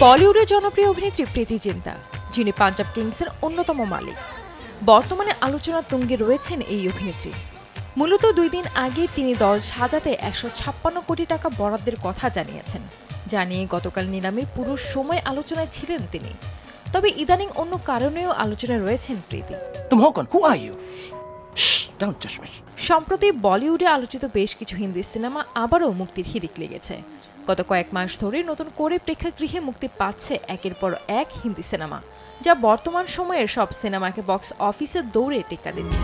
বলিউডের জনপ্রিয় অভিনেত্রী প্রীতি জিন্তা, যিনি পাঞ্জাব কিংসের অন্যতম মালিক, বর্তমানে আলোচনার তুঙ্গে রয়েছেন এই অভিনেত্রী। মূলত 2 দিন আগে তিনি দল সাজাতে 156 কোটি টাকা বরাদ্দের কথা জানিয়েছেন, যা নিয়ে গতকাল নিলামের পুরো সময় আলোচনায় ছিলেন তিনি। তবে ইদানিং অন্য কারণেও আলোচনায় রয়েছেন প্রীতি। সম্প্রতি বলিউডে আলোচিত বেশ কিছু হিন্দি সিনেমা আবারও মুক্তির হিড়িক লেগেছে। গত কয়েক মাস ধরে নতুন করে প্রেক্ষাগৃহে মুক্তি পাচ্ছে একের পর এক হিন্দি সিনেমা, যা বর্তমান সময়ের সব সিনেমাকে বক্স অফিসে দৌড়ে টেক্কা দিচ্ছে।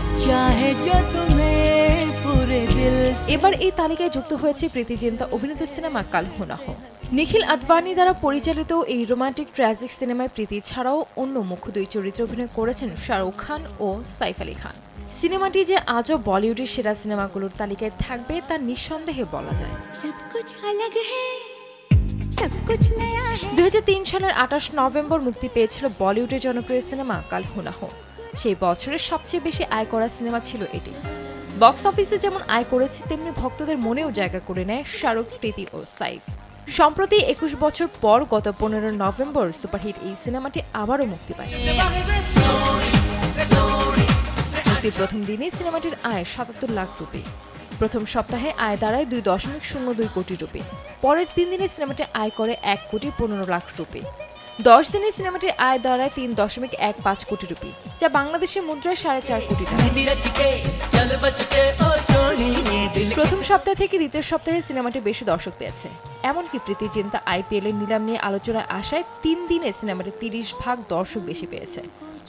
এবার এই তালিকায় যুক্ত হয়েছে প্রীতি জিন্তা অভিনীত সিনেমা কাল হো না হো। নিখিল আদবানি দ্বারা পরিচালিত এই রোমান্টিক ট্র্যাজিক সিনেমায় প্রীতি ছাড়াও অন্য মুখ্য 2 চরিত্রে অভিনয় করেছেন শাহরুখ খান ও সাইফ আলী খান। সিনেমাটি যে আজও বলিউডের সেরা সিনেমাগুলোর তালিকায় থাকবে তা নিঃসন্দেহে বলা যায়। 2003 সালের 28 নভেম্বর মুক্তি পেয়েছিল বলিউডের জনপ্রিয় সিনেমা কাল হো না হো। সেই বছরের সবচেয়ে বেশি আয় করা সিনেমা ছিল এটি। বক্স অফিসে যেমন আয় করেছে, তেমনি ভক্তদের মনেও জায়গা করে নেয় শাহরুখ, প্রীতি ও সাইফ। সম্প্রতি 21 বছর পর গত 15 নভেম্বর সুপারহিট এই সিনেমাটি আবারও মুক্তি পায়। মুক্তির প্রথম দিনে সিনেমাটির আয় 77 লাখ রুপি। প্রথম সপ্তাহে আয় দাঁড়ায় 2.02 কোটি রুপি। পরের 3 দিনে সিনেমাটি আয় করে 1 কোটি 15 লাখ রুপি। 10 দিনে সিনেমাটির আয় দাঁড়ায় 3.15 কোটি রুপি, যা বাংলাদেশের মুদ্রায় 4.5 কোটি টাকা। প্রথম সপ্তাহ থেকে দ্বিতীয় সপ্তাহে সিনেমাটি বেশি দর্শক পেয়েছে। এমনকি প্রীতি জিন্তা IPL এর নিলাম নিয়ে আলোচনায় আসায় 3 দিনে সিনেমাটি 30% দর্শক বেশি পেয়েছে,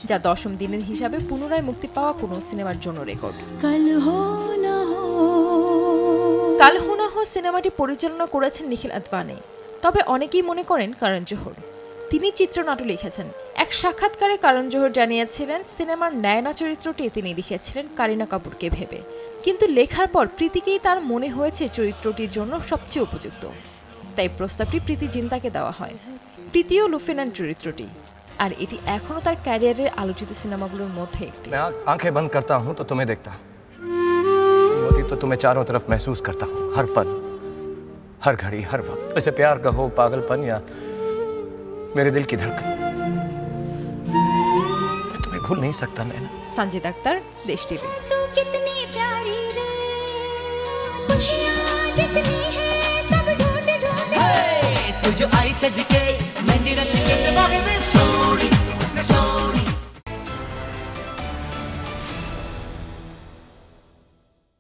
যা 10ম দিনের হিসাবে পুনরায় মুক্তি পাওয়া কোনো সিনেমার জন্য রেকর্ড। কাল হো না হো সিনেমাটি পরিচালনা করেছেন নিখিল আদবানি। তবে অনেকেই মনে করেন করণ জোহর। তিনি চিত্রনাট্য লিখেছেন। এক সাক্ষাৎকারে করণ জোহর জানিয়েছিলেন, সিনেমার নায়না চরিত্রটি তিনি লিখেছিলেন কারিনা কাপুরকে ভেবে, কিন্তু লেখার পর প্রীতিকেই তার মনে হয়েছে চরিত্রটির জন্য সবচেয়ে উপযুক্ত। তাই প্রস্তাবটি প্রীতি জিন্তাকে দেওয়া হয়। প্রীতিও লুফেনান চরিত্রটি, আর এটি এখনো তার ক্যারিয়ারের আলোচিত সিনেমাগুলোর মধ্যে একটি। आंखें बंद करता हूं तो तुम्हें देखता, तो तुम्हें चारों तरफ महसूस करता हूं, हर पल, हर घड़ी, हर वक्त। इसे प्यार का हो, पागलपन या मेरे दिल की धड़कन, मैं तुम्हें भूल नहीं सकता नैना। संजीद अख्तर, देश टीवी। तू कितनी प्यारी रे, खुशियां जितनी है सब ढूंढ ढूंढ, तू जो आई सज के मेहंदी रच के